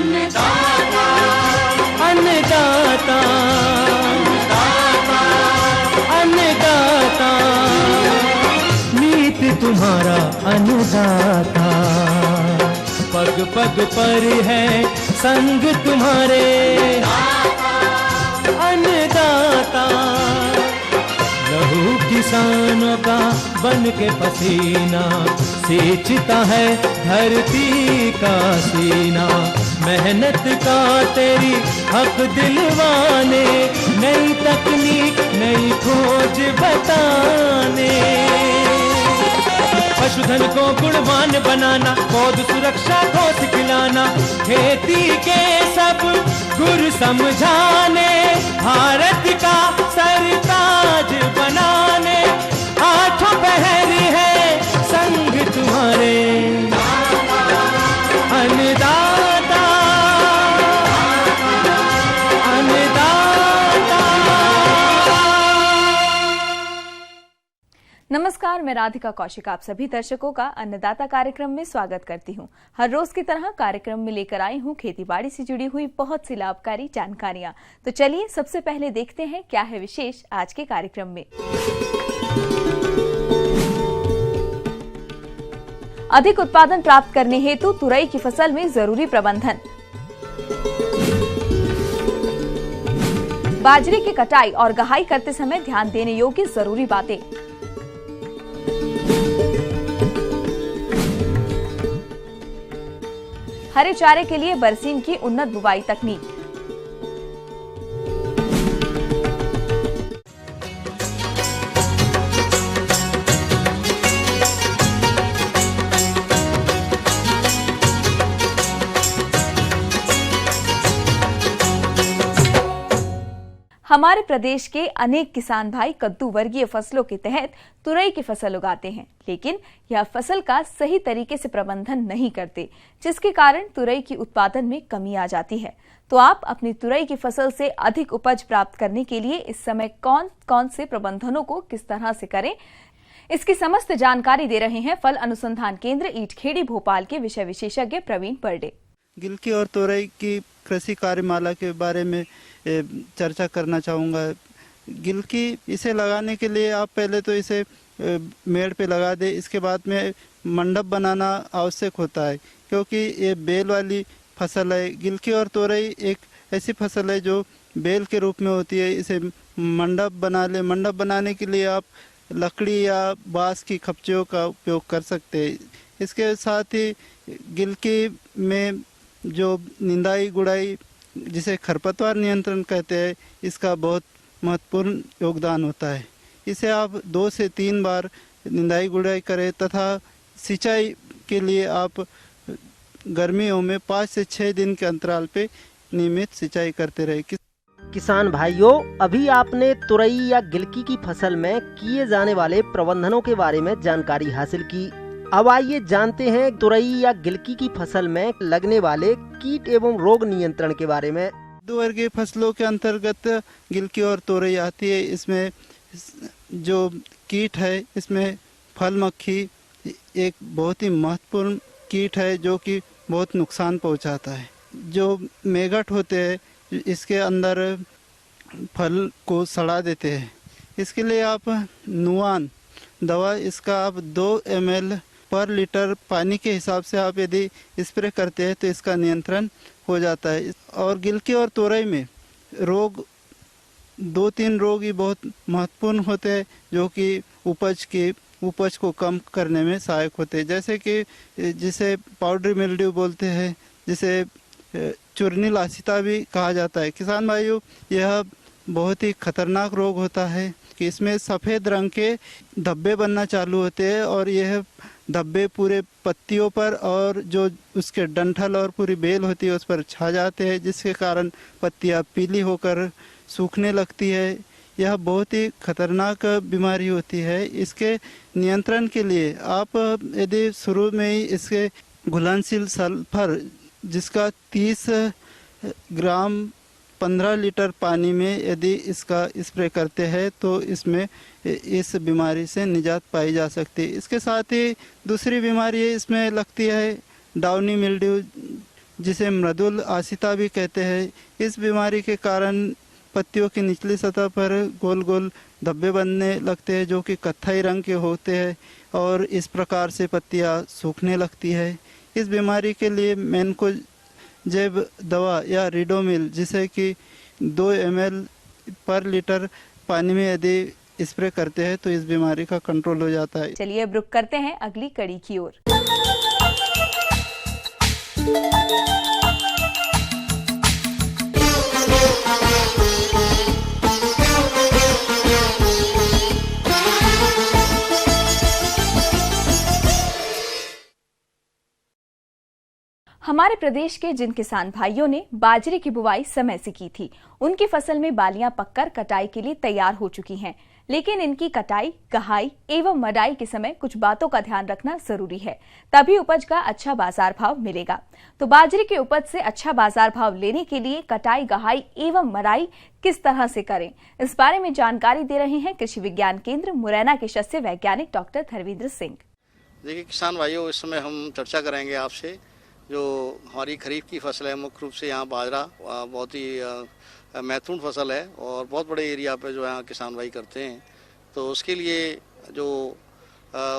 अन्नदाता, अन्नदाता, नीत तुम्हारा अन्नदाता, पग पग पर है संग तुम्हारे अन्नदाता। लहू किसानों का बन के पसीना सींचता है धरती का सीना। मेहनत का तेरी हक दिलवाने, नई तकनीक नई खोज बताने। पशुधन को गुणवान बनाना, पौध सुरक्षा को सिखलाना, खेती के सब गुर समझाने, भारत का सरताज बनाने। आठों पहर है संग तुम्हारे अन्नदाता, अन्नदाता। नमस्कार, मैं राधिका कौशिक आप सभी दर्शकों का अन्नदाता कार्यक्रम में स्वागत करती हूं। हर रोज की तरह कार्यक्रम में लेकर आई हूं खेतीबाड़ी से जुड़ी हुई बहुत सी लाभकारी जानकारियां। तो चलिए सबसे पहले देखते हैं क्या है विशेष आज के कार्यक्रम में। अधिक उत्पादन प्राप्त करने हेतु तुरई की फसल में जरूरी प्रबंधन। बाजरे की कटाई और गहाई करते समय ध्यान देने योग्य जरूरी बातें। हरे चारे के लिए बरसीन की उन्नत बुवाई तकनीक। हमारे प्रदेश के अनेक किसान भाई कद्दू वर्गीय फसलों के तहत तुरई की फसल उगाते हैं, लेकिन यह फसल का सही तरीके से प्रबंधन नहीं करते, जिसके कारण तुरई की उत्पादन में कमी आ जाती है। तो आप अपनी तुरई की फसल से अधिक उपज प्राप्त करने के लिए इस समय कौन कौन से प्रबंधनों को किस तरह से करें, इसकी समस्त जानकारी दे रहे हैं फल अनुसंधान केंद्र ईटखेड़ी भोपाल के विषय विशेषज्ञ प्रवीण बर्डे। गिलकी और तोरई की कृषि कार्यमाला के बारे में चर्चा करना चाहूँगा। गिलकी इसे लगाने के लिए आप पहले तो इसे मेड़ पे लगा दे, इसके बाद में मंडप बनाना आवश्यक होता है, क्योंकि ये बेल वाली फसल है। गिलकी और तोरई एक ऐसी फसल है जो बेल के रूप में होती है। इसे मंडप बना ले। मंडप बनाने के लिए आप लकड़ी या बांस की खपचियों का उपयोग कर सकते हैं। इसके साथ ही गिलकी में जो निंदाई गुड़ाई, जिसे खरपतवार नियंत्रण कहते हैं, इसका बहुत महत्वपूर्ण योगदान होता है। इसे आप 2 से 3 बार निंदाई गुड़ाई करें तथा सिंचाई के लिए आप गर्मियों में 5 से 6 दिन के अंतराल पे नियमित सिंचाई करते रहे। किसान भाइयों, अभी आपने तुरई या गिलकी की फसल में किए जाने वाले प्रबंधनों के बारे में जानकारी हासिल की। अब आइए जानते हैं तुरई या गिलकी की फसल में लगने वाले कीट एवं रोग नियंत्रण के बारे में। कद्दू वर्गीय फसलों के अंतर्गत गिलकी और तोरई आती है। इसमें जो कीट है, इसमें फल मक्खी एक बहुत ही महत्वपूर्ण कीट है जो कि बहुत नुकसान पहुंचाता है। जो मेगट होते हैं, इसके अंदर फल को सड़ा देते हैं। इसके लिए आप नुआन दवा, इसका आप 2 ml पर लीटर पानी के हिसाब से आप यदि स्प्रे करते हैं तो इसका नियंत्रण हो जाता है। और गिलकी और तोरई में रोग 2-3 रोग ही बहुत महत्वपूर्ण होते हैं जो कि उपज को कम करने में सहायक होते हैं, जैसे कि जिसे पाउडरी मिल्ड्यू बोलते हैं, जिसे चूर्णी लासिता भी कहा जाता है। किसान भाइयों, यह बहुत ही खतरनाक रोग होता है कि इसमें सफ़ेद रंग के धब्बे बनना चालू होते हैं और यह धब्बे पूरे पत्तियों पर और जो उसके डंठल और पूरी बेल होती है उस पर छा जाते हैं, जिसके कारण पत्तियां पीली होकर सूखने लगती है। यह बहुत ही खतरनाक बीमारी होती है। इसके नियंत्रण के लिए आप यदि शुरू में ही इसके घुलनशील सल्फर, जिसका 30 ग्राम 15 लीटर पानी में यदि इसका स्प्रे करते हैं तो इसमें इस बीमारी से निजात पाई जा सकती है। इसके साथ ही दूसरी बीमारी इसमें लगती है डाउनी मिल्ड्यू, जिसे मृदुल आसिता भी कहते हैं। इस बीमारी के कारण पत्तियों की निचली सतह पर गोल गोल धब्बे बनने लगते हैं जो कि कत्थई रंग के होते हैं और इस प्रकार से पत्तियां सूखने लगती है। इस बीमारी के लिए मैनकोजेब दवा या रिडोमिल, जिसे कि 2 ml पर लीटर पानी में यदि स्प्रे करते हैं तो इस बीमारी का कंट्रोल हो जाता है। चलिए अब रुक करते हैं अगली कड़ी की ओर। हमारे प्रदेश के जिन किसान भाइयों ने बाजरे की बुवाई समय से की थी, उनकी फसल में बालियां पककर कटाई के लिए तैयार हो चुकी हैं। लेकिन इनकी कटाई, कहाई एवं मड़ाई के समय कुछ बातों का ध्यान रखना जरूरी है, तभी उपज का अच्छा बाजार भाव मिलेगा। तो बाजरे की उपज से अच्छा बाजार भाव लेने के लिए कटाई, गहाई एवं मड़ाई किस तरह से करें, इस बारे में जानकारी दे रहे हैं कृषि विज्ञान केंद्र मुरैना के शस्य वैज्ञानिक डॉक्टर धर्मेंद्र सिंह। देखिए किसान भाइयों, इस समय हम चर्चा करेंगे आपसे जो हमारी खरीफ की फसल है। मुख्य रूप से यहाँ बाजरा बहुत ही महत्वपूर्ण फसल है और बहुत बड़े एरिया पे जो यहाँ किसान भाई करते हैं। तो उसके लिए जो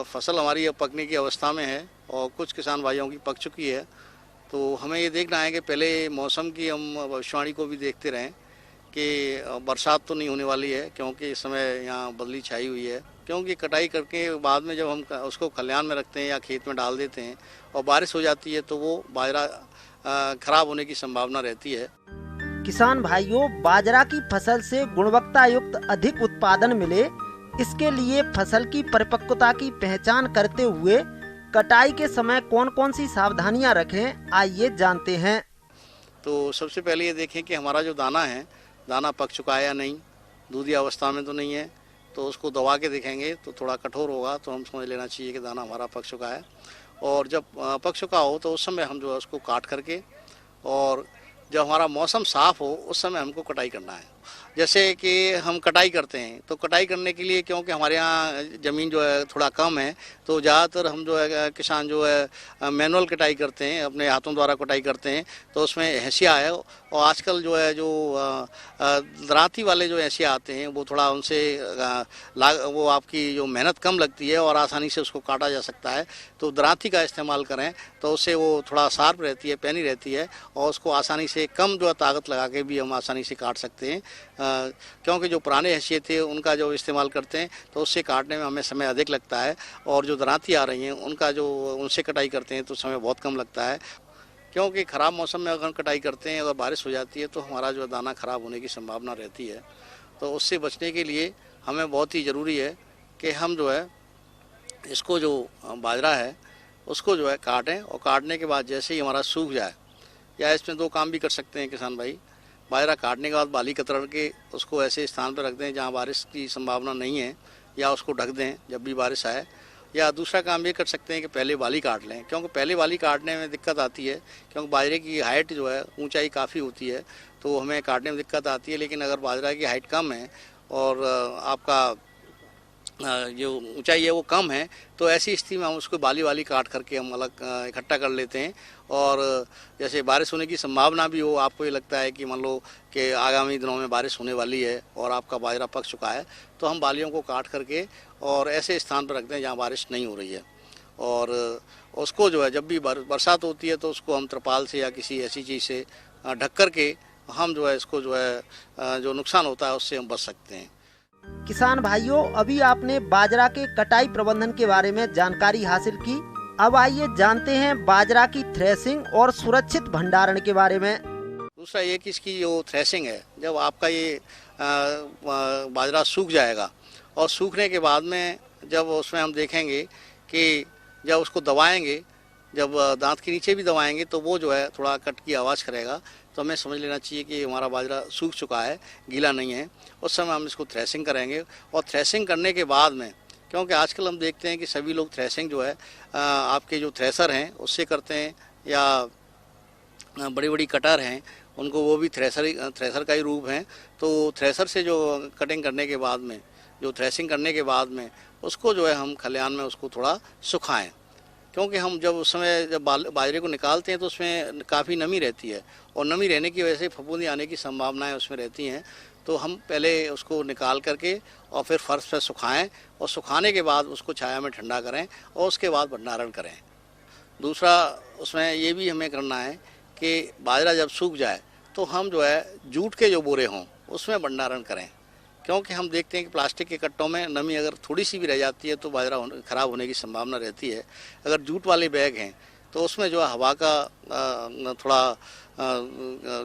फसल हमारी अब पकने की अवस्था में है और कुछ किसान भाइयों की पक चुकी है, तो हमें ये देखना है कि पहले मौसम की हम भविष्यवाणी को भी देखते रहें कि बरसात तो नहीं होने वाली है, क्योंकि इस समय यहाँ बदली छाई हुई है। क्योंकि कटाई करके बाद में जब हम उसको खलिहान में रखते हैं या खेत में डाल देते हैं और बारिश हो जाती है तो वो बाजरा खराब होने की संभावना रहती है। किसान भाइयों, बाजरा की फसल से गुणवत्ता युक्त अधिक उत्पादन मिले, इसके लिए फसल की परिपक्वता की पहचान करते हुए कटाई के समय कौन कौन सी सावधानियां रखें, आइए जानते हैं। तो सबसे पहले ये देखें कि हमारा जो दाना है, दाना पक चुका है या नहीं, दूधी अवस्था में तो नहीं है। तो उसको दबा के देखेंगे तो थोड़ा कठोर होगा, तो हम समझ लेना चाहिए कि दाना हमारा पक चुका है। और जब पक चुका हो तो उस समय हम जो है उसको काट करके, और जब हमारा मौसम साफ़ हो उस समय हमको कटाई करना है। जैसे कि हम कटाई करते हैं तो कटाई करने के लिए, क्योंकि हमारे यहाँ ज़मीन जो है थोड़ा कम है, तो ज़्यादातर हम जो है किसान जो है मैनुअल कटाई करते हैं, अपने हाथों द्वारा कटाई करते हैं। तो उसमें हंसिया है, और आजकल जो है जो दराती वाले जो हंसिया आते हैं वो थोड़ा उनसे वो आपकी जो मेहनत कम लगती है और आसानी से उसको काटा जा सकता है। तो दराती का इस्तेमाल करें तो उससे वो थोड़ा शार्प रहती है, पैनी रहती है, और उसको आसानी से कम जो है ताकत लगा के भी हम आसानी से काट सकते हैं। क्योंकि जो पुराने हंसिये थे उनका जो इस्तेमाल करते हैं तो उससे काटने में हमें समय अधिक लगता है, और जो दराती आ रही हैं उनका जो उनसे कटाई करते हैं तो समय बहुत कम लगता है। क्योंकि ख़राब मौसम में अगर कटाई करते हैं, अगर बारिश हो जाती है तो हमारा जो दाना ख़राब होने की संभावना रहती है। तो उससे बचने के लिए हमें बहुत ही ज़रूरी है कि हम जो है इसको जो बाजरा है उसको जो है काटें, और काटने के बाद जैसे ही हमारा सूख जाए, या इसमें 2 काम भी कर सकते हैं किसान भाई। बाजरा काटने के बाद बाली कतरन के उसको ऐसे स्थान पर रख दें जहाँ बारिश की संभावना नहीं है, या उसको ढक दें जब भी बारिश आए। या दूसरा काम ये कर सकते हैं कि पहले बाली काट लें, क्योंकि पहले बाली काटने में दिक्कत आती है, क्योंकि बाजरे की हाइट जो है ऊंचाई काफ़ी होती है, तो हमें काटने में दिक्कत आती है। लेकिन अगर बाजरा की हाइट कम है और आपका जो ऊंचाई है वो कम है, तो ऐसी स्थिति में हम उसको बाली काट करके हम अलग इकट्ठा कर लेते हैं। और जैसे बारिश होने की संभावना भी हो, आपको ये लगता है कि मान लो कि आगामी दिनों में बारिश होने वाली है और आपका बाजरा पक चुका है, तो हम बालियों को काट करके और ऐसे स्थान पर रखते हैं जहाँ बारिश नहीं हो रही है। और उसको जो है जब भी बरसात होती है तो उसको हम त्रिपाल से या किसी ऐसी चीज़ से ढक करके हम जो है इसको जो है जो नुकसान होता है उससे हम बच सकते हैं। किसान भाइयों, अभी आपने बाजरा के कटाई प्रबंधन के बारे में जानकारी हासिल की। अब आइए जानते हैं बाजरा की थ्रेसिंग और सुरक्षित भंडारण के बारे में। दूसरा ये कि इसकी जो थ्रेसिंग है, जब आपका ये बाजरा सूख जाएगा, और सूखने के बाद में जब उसमें हम देखेंगे कि जब उसको दबाएंगे, जब दांत के नीचे भी दबाएंगे तो वो जो है थोड़ा कट की आवाज़ करेगा, तो हमें समझ लेना चाहिए कि हमारा बाजरा सूख चुका है, गीला नहीं है। उस समय हम इसको थ्रेसिंग करेंगे। और थ्रेसिंग करने के बाद में, क्योंकि आजकल हम देखते हैं कि सभी लोग थ्रेसिंग जो है आपके जो थ्रेसर हैं उससे करते हैं, या बड़ी बड़ी कटर हैं उनको, वो भी थ्रेसर का ही रूप है। तो थ्रेसर से जो कटिंग करने के बाद में, जो थ्रेसिंग करने के बाद में उसको जो है हम खलिहान में उसको थोड़ा सुखाएं, क्योंकि हम जब उस समय जब बाजरे को निकालते हैं तो उसमें काफ़ी नमी रहती है और नमी रहने की वजह से फफूंदी आने की संभावनाएं उसमें रहती हैं। तो हम पहले उसको निकाल करके और फिर फर्श पर सुखाएं और सुखाने के बाद उसको छाया में ठंडा करें और उसके बाद भंडारण करें। दूसरा उसमें ये भी हमें करना है कि बाजरा जब सूख जाए तो हम जो है जूट के जो बोरे हों उसमें भंडारण करें, क्योंकि हम देखते हैं कि प्लास्टिक के कट्टों में नमी अगर थोड़ी सी भी रह जाती है तो बाजरा ख़राब होने की संभावना रहती है। अगर जूट वाले बैग हैं तो उसमें जो है हवा का थोड़ा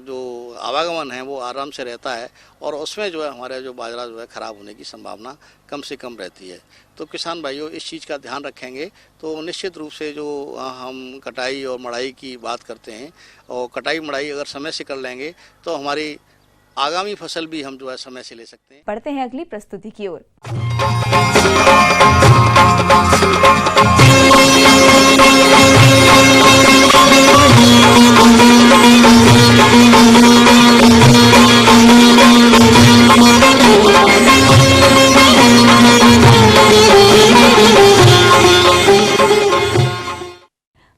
जो आवागमन है वो आराम से रहता है और उसमें जो है हमारा जो बाजरा जो है ख़राब होने की संभावना कम से कम रहती है। तो किसान भाइयों इस चीज़ का ध्यान रखेंगे तो निश्चित रूप से जो हम कटाई और मड़ाई की बात करते हैं और कटाई मड़ाई अगर समय से कर लेंगे तो हमारी आगामी फसल भी हम जो है समय से ले सकते हैं। बढ़ते हैं अगली प्रस्तुति की ओर।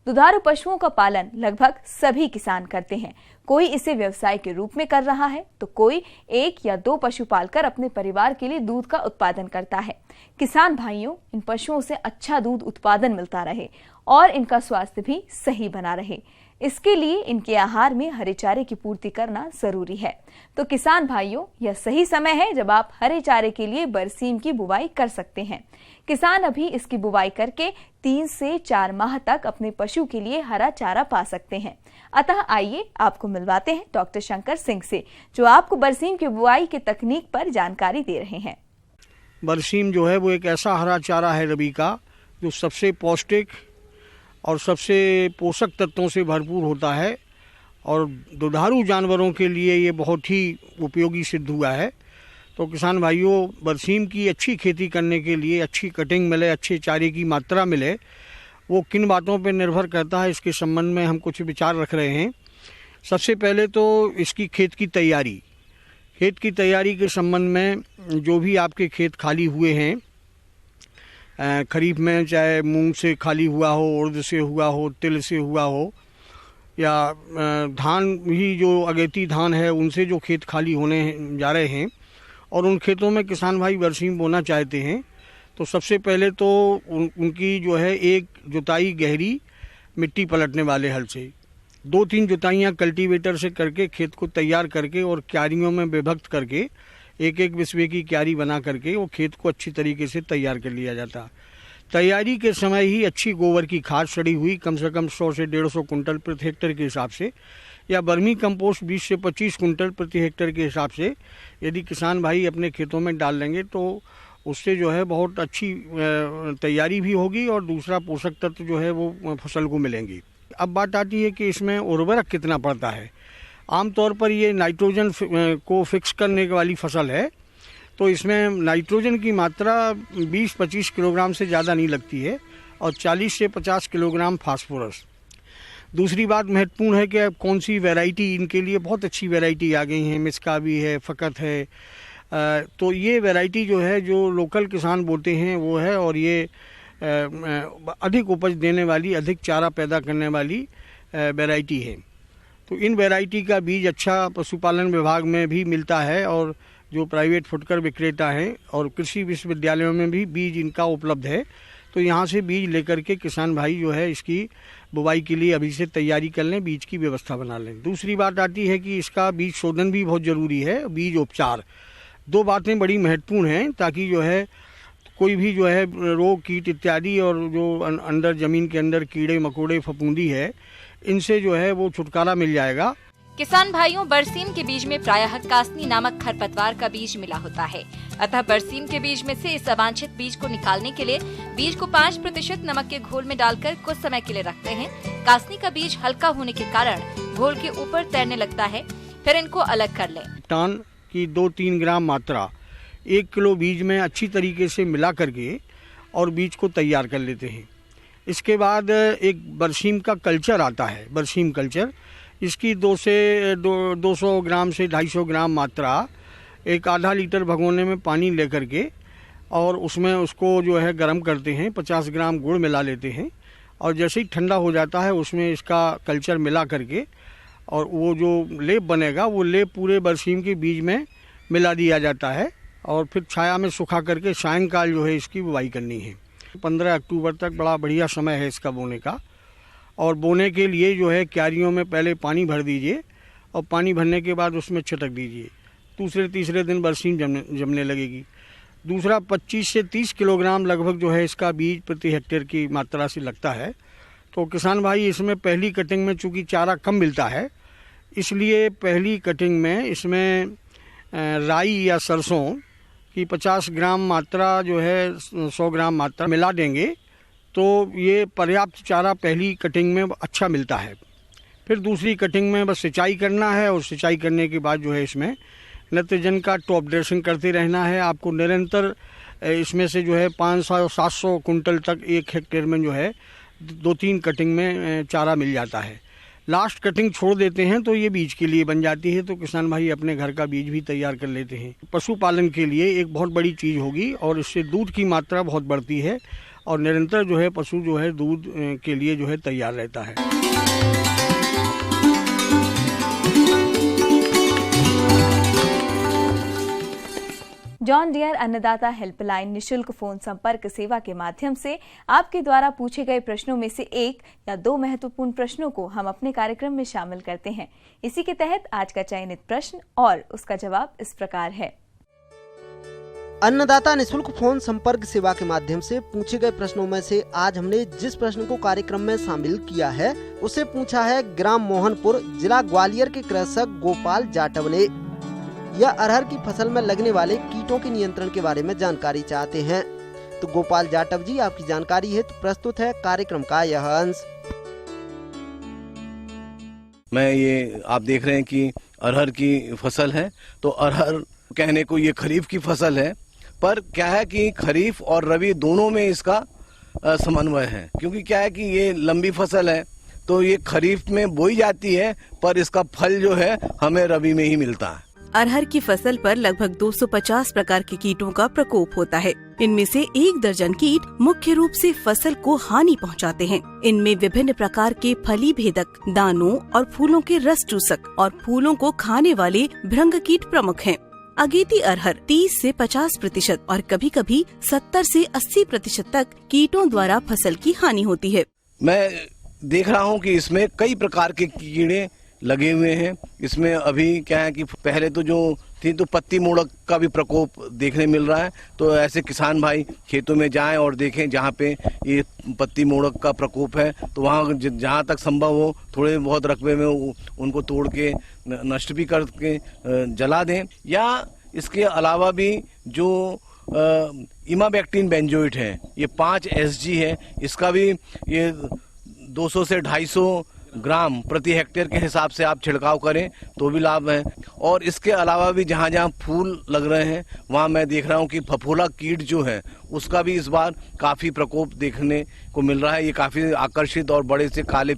दुधारू पशुओं का पालन लगभग सभी किसान करते हैं। कोई इसे व्यवसाय के रूप में कर रहा है तो कोई 1 या 2 पशु पालकर अपने परिवार के लिए दूध का उत्पादन करता है। किसान भाइयों, इन पशुओं से अच्छा दूध उत्पादन मिलता रहे और इनका स्वास्थ्य भी सही बना रहे, इसके लिए इनके आहार में हरे चारे की पूर्ति करना जरूरी है। तो किसान भाइयों, यह सही समय है जब आप हरे चारे के लिए बरसीम की बुवाई कर सकते हैं। किसान अभी इसकी बुवाई करके 3 से 4 माह तक अपने पशु के लिए हरा चारा पा सकते हैं। अतः आइए आपको मिलवाते हैं डॉक्टर शंकर सिंह से, जो आपको बरसीम की बुआई की तकनीक पर जानकारी दे रहे हैं। बरसीम जो है वो एक ऐसा हरा चारा है रबी का जो सबसे पौष्टिक और सबसे पोषक तत्वों से भरपूर होता है और दुधारू जानवरों के लिए ये बहुत ही उपयोगी सिद्ध हुआ है। तो किसान भाइयों, बरसीम की अच्छी खेती करने के लिए अच्छी कटिंग मिले, अच्छे चारे की मात्रा मिले, वो किन बातों पर निर्भर करता है, इसके संबंध में हम कुछ विचार रख रहे हैं। सबसे पहले तो इसकी खेत की तैयारी के संबंध में जो भी आपके खेत खाली हुए हैं, खरीफ में चाहे मूंग से खाली हुआ हो, उड़द से हुआ हो, तिल से हुआ हो या धान भी जो अगेती धान है उनसे जो खेत खाली होने जा रहे हैं और उन खेतों में किसान भाई बरसीम बोना चाहते हैं, तो सबसे पहले तो उनकी जो है एक जुताई गहरी मिट्टी पलटने वाले हल से 2-3 जुताइयाँ कल्टीवेटर से करके खेत को तैयार करके और क्यारियों में विभक्त करके 1-1 बिस्वे की क्यारी बना करके वो खेत को अच्छी तरीके से तैयार कर लिया जाता। तैयारी के समय ही अच्छी गोबर की खाद सड़ी हुई कम से कम 100 से 150 कुंटल प्रति हेक्टेयर के हिसाब से या बर्मी कंपोस्ट 20 से 25 कुंटल प्रति हेक्टेयर के हिसाब से यदि किसान भाई अपने खेतों में डाल लेंगे तो उससे जो है बहुत अच्छी तैयारी भी होगी और दूसरा पोषक तत्व जो है वो फसल को मिलेंगी। अब बात आती है कि इसमें उर्वरक कितना पड़ता है। आमतौर पर ये नाइट्रोजन को फिक्स करने वाली फसल है, तो इसमें नाइट्रोजन की मात्रा 20-25 किलोग्राम से ज़्यादा नहीं लगती है और 40 से 50 किलोग्राम फास्फोरस। दूसरी बात महत्वपूर्ण है कि अब कौन सी वैरायटी, इनके लिए बहुत अच्छी वैरायटी आ गई हैं, मिस्का भी है, फ़कत है, तो ये वैरायटी जो है जो लोकल किसान बोते हैं वो है और ये अधिक उपज देने वाली, अधिक चारा पैदा करने वाली वैरायटी है। तो इन वैरायटी का बीज अच्छा पशुपालन विभाग में भी मिलता है और जो प्राइवेट फुटकर विक्रेता हैं और कृषि विश्वविद्यालयों में भी बीज इनका उपलब्ध है। तो यहाँ से बीज लेकर के किसान भाई जो है इसकी बुवाई के लिए अभी से तैयारी कर लें, बीज की व्यवस्था बना लें। दूसरी बात आती है कि इसका बीज शोधन भी बहुत ज़रूरी है, बीज उपचार। 2 बातें बड़ी महत्वपूर्ण हैं ताकि जो है कोई भी जो है रोग, कीट इत्यादि और जो अंदर ज़मीन के अंदर कीड़े मकोड़े फफूंदी है, इनसे जो है वो छुटकारा मिल जाएगा। किसान भाइयों, बरसीम के बीज में प्रायः कासनी नामक खरपतवार का बीज मिला होता है। अतः बरसीम के बीज में से इस अवांछित बीज को निकालने के लिए बीज को 5% नमक के घोल में डालकर कुछ समय के लिए रखते हैं। कासनी का बीज हल्का होने के कारण घोल के ऊपर तैरने लगता है, फिर इनको अलग कर लें। टन की 2-3 ग्राम मात्रा 1 किलो बीज में अच्छी तरीके से मिला करके और बीज को तैयार कर लेते हैं। इसके बाद एक बरसीम का कल्चर आता है, बरसीम कल्चर। इसकी 200 ग्राम से 250 ग्राम मात्रा एक आधा लीटर भगोने में पानी लेकर के और उसमें उसको जो है गर्म करते हैं, 50 ग्राम गुड़ मिला लेते हैं और जैसे ही ठंडा हो जाता है उसमें इसका कल्चर मिला करके और वो जो लेप बनेगा वो लेप पूरे बरसीम के बीज में मिला दिया जाता है और फिर छाया में सुखा करके सायंकाल जो है इसकी बुवाई करनी है। 15 अक्टूबर तक बड़ा बढ़िया समय है इसका बोने का। और बोने के लिए जो है क्यारियों में पहले पानी भर दीजिए और पानी भरने के बाद उसमें छिटक दीजिए। दूसरे तीसरे दिन बरसीम जमने लगेगी। दूसरा 25 से 30 किलोग्राम लगभग जो है इसका बीज प्रति हेक्टेयर की मात्रा से लगता है। तो किसान भाई इसमें पहली कटिंग में चूँकि चारा कम मिलता है इसलिए पहली कटिंग में इसमें राई या सरसों की 50 ग्राम मात्रा जो है 100 ग्राम मात्रा मिला देंगे तो ये पर्याप्त चारा पहली कटिंग में अच्छा मिलता है। फिर दूसरी कटिंग में बस सिंचाई करना है और सिंचाई करने के बाद जो है इसमें नाइट्रोजन का टॉप ड्रेसिंग करते रहना है। आपको निरंतर इसमें से जो है 500-700 कुंटल तक एक हेक्टेयर में जो है 2-3 कटिंग में चारा मिल जाता है। लास्ट कटिंग छोड़ देते हैं तो ये बीज के लिए बन जाती है, तो किसान भाई अपने घर का बीज भी तैयार कर लेते हैं। पशुपालन के लिए एक बहुत बड़ी चीज़ होगी और इससे दूध की मात्रा बहुत बढ़ती है और निरंतर जो है पशु जो है दूध के लिए जो है तैयार रहता है। जॉन डियर अन्नदाता हेल्पलाइन निशुल्क फोन संपर्क सेवा के माध्यम से आपके द्वारा पूछे गए प्रश्नों में से 1 या 2 महत्वपूर्ण प्रश्नों को हम अपने कार्यक्रम में शामिल करते हैं। इसी के तहत आज का चयनित प्रश्न और उसका जवाब इस प्रकार है। अन्नदाता निशुल्क फोन संपर्क सेवा के माध्यम से पूछे गए प्रश्नों में से आज हमने जिस प्रश्न को कार्यक्रम में शामिल किया है उसे पूछा है ग्राम मोहनपुर, जिला ग्वालियर के कृषक गोपाल जाटव ने। यह अरहर की फसल में लगने वाले कीटों के नियंत्रण के बारे में जानकारी चाहते हैं। तो गोपाल जाटव जी, आपकी जानकारी हेतु प्रस्तुत है कार्यक्रम का यह अंश। मैं ये आप देख रहे हैं कि अरहर की फसल है, तो अरहर कहने को ये खरीफ की फसल है, पर क्या है कि खरीफ और रबी दोनों में इसका समन्वय है। क्योंकि क्या है कि ये लंबी फसल है तो ये खरीफ में बोई जाती है पर इसका फल जो है हमें रबी में ही मिलता है। अरहर की फसल पर लगभग 250 प्रकार के कीटों का प्रकोप होता है। इनमें से 1 दर्जन कीट मुख्य रूप से फसल को हानि पहुंचाते हैं। इनमें विभिन्न प्रकार के फली भेदक, दानों और फूलों के रस चूसक और फूलों को खाने वाले भृंग कीट प्रमुख हैं। अगेती अरहर 30 से 50% और कभी कभी 70 से 80% तक कीटों द्वारा फसल की हानि होती है। मैं देख रहा हूँ कि इसमें कई प्रकार के कीड़े लगे हुए हैं। इसमें अभी क्या है कि पहले तो जो थी तो पत्ती मोड़क का भी प्रकोप देखने मिल रहा है। तो ऐसे किसान भाई खेतों में जाएं और देखें जहाँ पे ये पत्ती मोड़क का प्रकोप है, तो वहाँ जहाँ तक संभव हो थोड़े बहुत रकबे में उनको तोड़ के नष्ट भी करके जला दें। या इसके अलावा भी जो इमाबैक्टीन बेंजोइट है, ये 5 SG है, इसका भी ये 200 से 250 ग्राम प्रति हेक्टेयर के हिसाब से आप छिड़काव करें तो भी लाभ है। और इसके अलावा भी जहाँ जहाँ फूल लग रहे हैं वहाँ मैं देख रहा हूँ कि फफूला कीट जो है उसका भी इस बार काफ़ी प्रकोप देखने को मिल रहा है। ये काफ़ी आकर्षित और बड़े से काले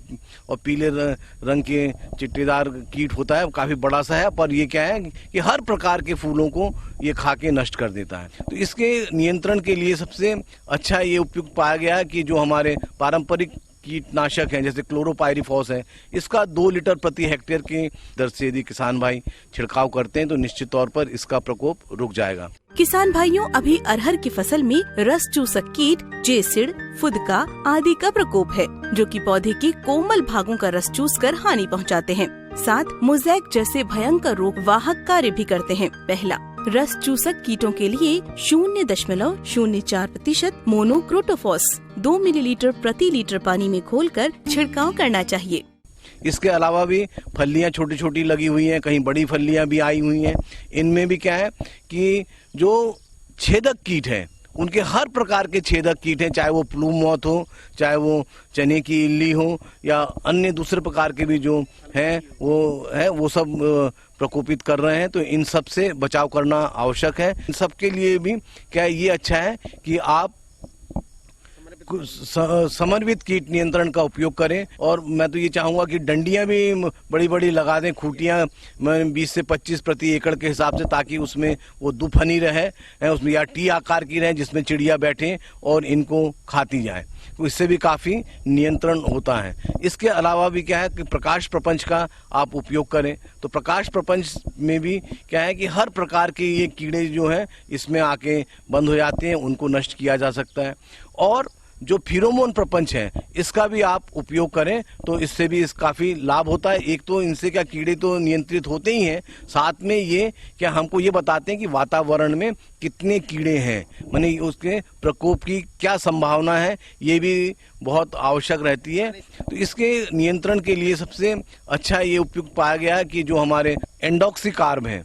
और पीले रंग के चिट्टेदार कीट होता है, काफ़ी बड़ा सा है, पर ये क्या है कि हर प्रकार के फूलों को ये खा के नष्ट कर देता है। तो इसके नियंत्रण के लिए सबसे अच्छा ये उपयुक्त पाया गया है कि जो हमारे पारंपरिक कीटनाशक हैं जैसे क्लोरोपाइरिफॉस है, इसका 2 लीटर प्रति हेक्टेयर की दर से यदि किसान भाई छिड़काव करते हैं तो निश्चित तौर पर इसका प्रकोप रुक जाएगा। किसान भाइयों, अभी अरहर की फसल में रस चूसक कीट, जेसिड, फुदका आदि का प्रकोप है, जो कि पौधे के कोमल भागों का रस चूसकर हानि पहुंचाते हैं। साथ मोज़ेक जैसे भयंकर रोग वाहक कार्य भी करते हैं। पहला, रस चूसक कीटों के लिए 0.04% मोनोक्रोटोफॉस 2 मिलीलीटर प्रति लीटर पानी में घोलकर छिड़काव करना चाहिए। इसके अलावा भी फलियां छोटी छोटी लगी हुई हैं, कहीं बड़ी फलियां भी आई हुई हैं। इनमें भी क्या है कि जो छेदक कीट हैं उनके हर प्रकार के छेदक कीट हैं, चाहे वो प्लूम मॉथ हो, चाहे वो चने की इल्ली हो या अन्य दूसरे प्रकार के भी जो हैं वो सब प्रकोपित कर रहे हैं। तो इन सब से बचाव करना आवश्यक है। इन सब के लिए भी क्या ये अच्छा है कि आप समन्वित कीट नियंत्रण का उपयोग करें। और मैं तो ये चाहूंगा कि डंडियां भी बड़ी बड़ी लगा दें, खूंटियां 20 से 25 प्रति एकड़ के हिसाब से, ताकि उसमें वो दुफनी रहे, उसमें या टी आकार की रहे जिसमें चिड़िया बैठे और इनको खाती जाए, तो इससे भी काफी नियंत्रण होता है। इसके अलावा भी क्या है कि प्रकाश प्रपंच का आप उपयोग करें। तो प्रकाश प्रपंच में भी क्या है कि हर प्रकार के ये कीड़े जो हैं इसमें आके बंद हो जाते हैं, उनको नष्ट किया जा सकता है। और जो फिरोमोन प्रपंच है इसका भी आप उपयोग करें तो इससे भी काफी लाभ होता है। एक तो इनसे क्या कीड़े तो नियंत्रित होते ही हैं, साथ में ये क्या हमको ये बताते हैं कि वातावरण में कितने कीड़े हैं, माने उसके प्रकोप की क्या संभावना है, ये भी बहुत आवश्यक रहती है। तो इसके नियंत्रण के लिए सबसे अच्छा ये उपयुक्त पाया गया है कि जो हमारे एंडोक्सिकार्ब हैं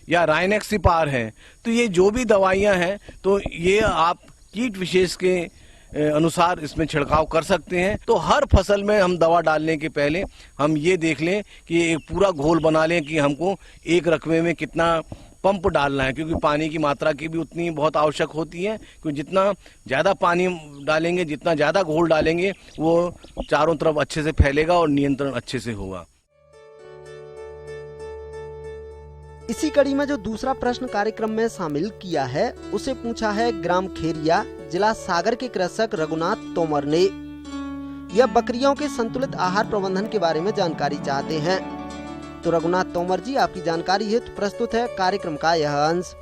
या राइनेक्सिपार है, तो ये जो भी दवाइयां हैं तो ये आप कीट विशेष के अनुसार इसमें छिड़काव कर सकते हैं। तो हर फसल में हम दवा डालने के पहले हम ये देख लें कि एक पूरा घोल बना लें कि हमको एक रकबे में कितना पंप डालना है, क्योंकि पानी की मात्रा की भी उतनी बहुत आवश्यक होती है। क्योंकि जितना ज़्यादा पानी डालेंगे, जितना ज़्यादा घोल डालेंगे, वो चारों तरफ अच्छे से फैलेगा और नियंत्रण अच्छे से होगा। इसी कड़ी में जो दूसरा प्रश्न कार्यक्रम में शामिल किया है उसे पूछा है ग्राम खेरिया, जिला सागर के कृषक रघुनाथ तोमर ने। यह बकरियों के संतुलित आहार प्रबंधन के बारे में जानकारी चाहते हैं। तो रघुनाथ तोमर जी, आपकी जानकारी हेतु प्रस्तुत है कार्यक्रम का यह अंश।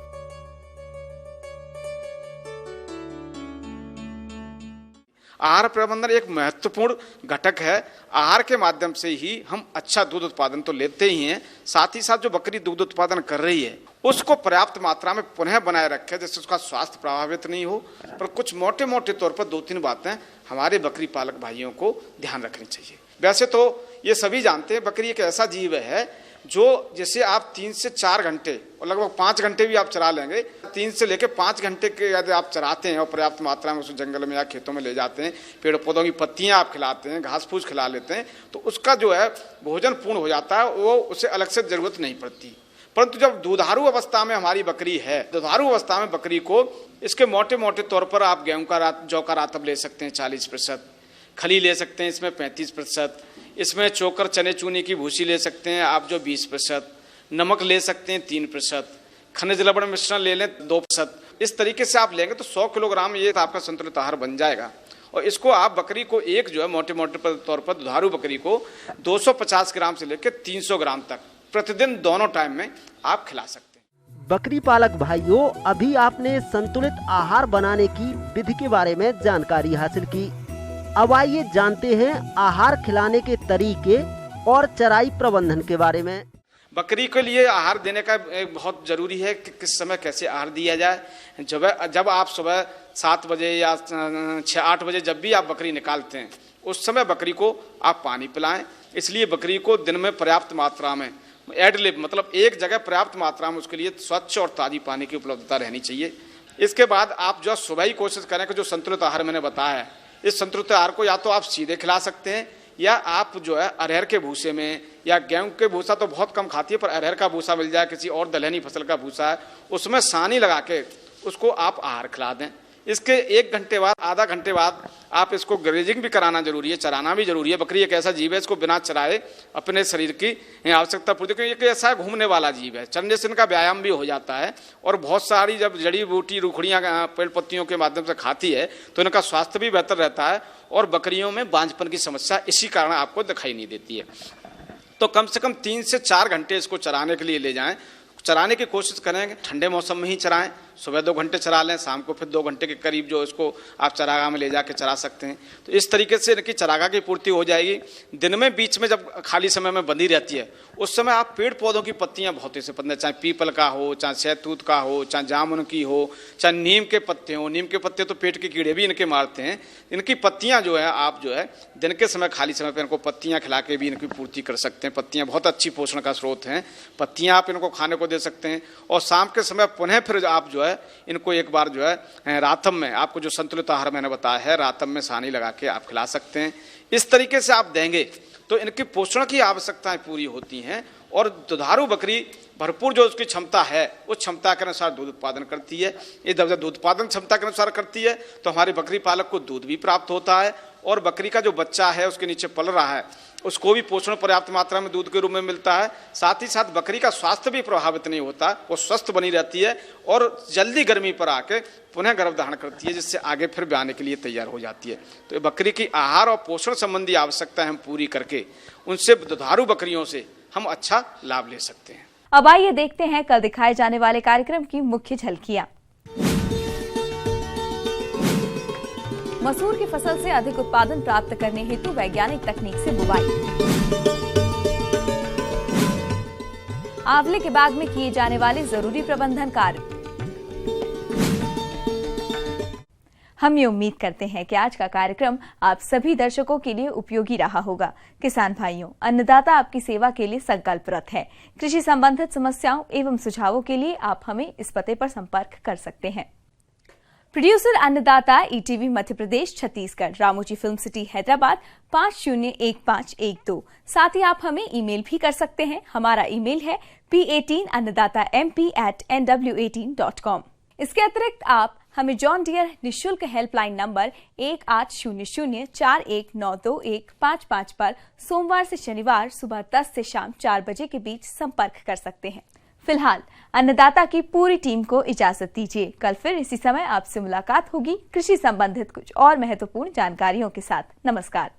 आहार प्रबंधन एक महत्वपूर्ण घटक है। आहार के माध्यम से ही हम अच्छा दूध उत्पादन तो लेते ही हैं, साथ ही साथ जो बकरी दूध उत्पादन कर रही है उसको पर्याप्त मात्रा में पुनः बनाए रखें, जिससे उसका स्वास्थ्य प्रभावित नहीं हो। पर कुछ मोटे मोटे तौर पर 2-3 बातें हमारे बकरी पालक भाइयों को ध्यान रखनी चाहिए। वैसे तो ये सभी जानते हैं बकरी एक ऐसा जीव है जो जैसे आप 3 से 4 घंटे और लगभग 5 घंटे भी आप चरा लेंगे, 3 से लेकर 5 घंटे के यदि आप चराते हैं और पर्याप्त मात्रा में उस जंगल में या खेतों में ले जाते हैं, पेड़ पौधों की पत्तियां आप खिलाते हैं, घास फूस खिला लेते हैं, तो उसका जो है भोजन पूर्ण हो जाता है, वो उसे अलग से जरूरत नहीं पड़ती। परंतु जब दुधारू अवस्था में हमारी बकरी है, दुधारू अवस्था में बकरी को इसके मोटे मोटे तौर पर आप गेहूं का जौ का रातब ले सकते हैं 40%, खली ले सकते हैं इसमें 35%, इसमें चोकर चने चूने की भूसी ले सकते हैं आप जो 20%, नमक ले सकते हैं 3%, खनिज लवण मिश्रण ले लें 2%। इस तरीके से आप लेंगे तो 100 किलोग्राम ये आपका संतुलित आहार बन जाएगा। और इसको आप बकरी को एक जो है मोटे मोटे तौर पर दुधारू बकरी को 250 ग्राम से लेकर 300 ग्राम तक प्रतिदिन दोनों टाइम में आप खिला सकते हैं। बकरी पालक भाइयों, अभी आपने संतुलित आहार बनाने की विधि के बारे में जानकारी हासिल की। अब आइए जानते हैं आहार खिलाने के तरीके और चराई प्रबंधन के बारे में। बकरी के लिए आहार देने का बहुत जरूरी है कि किस समय कैसे आहार दिया जाए। जब आप सुबह 7 बजे या 6-8 बजे जब भी आप बकरी निकालते हैं उस समय बकरी को आप पानी पिलाएं। इसलिए बकरी को दिन में पर्याप्त मात्रा में एडलिप मतलब एक जगह पर्याप्त मात्रा में उसके लिए स्वच्छ और ताजी पानी की उपलब्धता रहनी चाहिए। इसके बाद आप जो सुबह ही कोशिश करें कि जो संतुलित आहार मैंने बताया है, इस संतुलित आहार को या तो आप सीधे खिला सकते हैं या आप जो है अरहर के भूसे में या गेहूं के भूसा तो बहुत कम खाती है, पर अरहर का भूसा मिल जाए, किसी और दलहनी फसल का भूसा है, उसमें सानी लगा के उसको आप आहार खिला दें। इसके 1 घंटे बाद, आधा घंटे बाद आप इसको ग्रेजिंग भी कराना जरूरी है, चराना भी जरूरी है। बकरी एक ऐसा जीव है इसको बिना चराए अपने शरीर की आवश्यकता पूरी, क्योंकि एक ऐसा घूमने वाला जीव है, चरने से इनका व्यायाम भी हो जाता है और बहुत सारी जब जड़ी बूटी रुखड़ियाँ पेड़ पत्तियों के माध्यम से खाती है तो इनका स्वास्थ्य भी बेहतर रहता है और बकरियों में बांझपन की समस्या इसी कारण आपको दिखाई नहीं देती है। तो कम से कम 3 से 4 घंटे इसको चराने के लिए ले जाएं। चराने की कोशिश करें, ठंडे मौसम में ही चराएं, सुबह 2 घंटे चरा लें, शाम को फिर 2 घंटे के करीब जो इसको आप चरागाह में ले जाके चरा सकते हैं। तो इस तरीके से इनकी चरागाह की पूर्ति हो जाएगी। दिन में बीच में जब खाली समय में बंधी रहती है उस समय आप पेड़ पौधों की पत्तियां बहुत ही से पत्ते, चाहे पीपल का हो, चाहे शहतूत का हो, चाहे जामुन की हो, चाहे नीम के पत्ते हो। नीम के पत्ते तो पेट के कीड़े भी इनके मारते हैं। इनकी पत्तियां जो है आप जो है दिन के समय खाली समय पर इनको पत्तियां खिला के भी इनकी पूर्ति कर सकते हैं। पत्तियां बहुत अच्छी पोषण का स्रोत हैं, पत्तियां आप इनको खाने को दे सकते हैं। और शाम के समय पुनः फिर आप जो है है इनको एक बार जो है रातम में, आपको जो संतुलित आहार मैंने बताया है, रातम में सानी लगा के आप खिला सकते हैं। इस तरीके से आप देंगे तो इनकी पोषण की आवश्यकताएं पूरी होती हैं और दुधारू बकरी भरपूर जो उसकी क्षमता है उस क्षमता के अनुसार दूध उत्पादन करती है। ये जब दूध उत्पादन क्षमता के अनुसार करती है तो हमारे बकरी पालक को दूध भी प्राप्त होता है और बकरी का जो बच्चा है उसके नीचे पल रहा है उसको भी पोषण पर्याप्त मात्रा में दूध के रूप में मिलता है। साथ ही साथ बकरी का स्वास्थ्य भी प्रभावित नहीं होता, वो स्वस्थ बनी रहती है और जल्दी गर्मी पर आके पुनः गर्भ धारण करती है, जिससे आगे फिर ब्याने के लिए तैयार हो जाती है। तो ये बकरी की आहार और पोषण संबंधी आवश्यकताएं हम पूरी करके उनसे दुधारू बकरियों से हम अच्छा लाभ ले सकते हैं। अब आइए देखते हैं कल दिखाए जाने वाले कार्यक्रम की मुख्य झलकियां। मसूर की फसल से अधिक उत्पादन प्राप्त करने हेतु वैज्ञानिक तकनीक से बुवाई। आंवले के बाग में किए जाने वाले जरूरी प्रबंधन कार्य। हम ये उम्मीद करते हैं कि आज का कार्यक्रम आप सभी दर्शकों के लिए उपयोगी रहा होगा। किसान भाइयों, अन्नदाता आपकी सेवा के लिए संकल्परत है। कृषि संबंधित समस्याओं एवं सुझावों के लिए आप हमें इस पते पर संपर्क कर सकते हैं। प्रोड्यूसर अन्नदाता ETV Madhya Pradesh Chhattisgarh, Ramoji film city Hyderabad 501512। साथ ही आप हमें ईमेल भी कर सकते हैं। हमारा ईमेल है p18annadatamp@nw18.com। इसके अतिरिक्त आप हमें जॉन डियर निःशुल्क हेल्पलाइन नंबर 180041921555 पर सोमवार से शनिवार सुबह 10 से शाम 4 बजे के बीच संपर्क कर सकते हैं। फिलहाल अन्नदाता की पूरी टीम को इजाजत दीजिए। कल फिर इसी समय आपसे मुलाकात होगी कृषि संबंधित कुछ और महत्वपूर्ण जानकारियों के साथ। नमस्कार।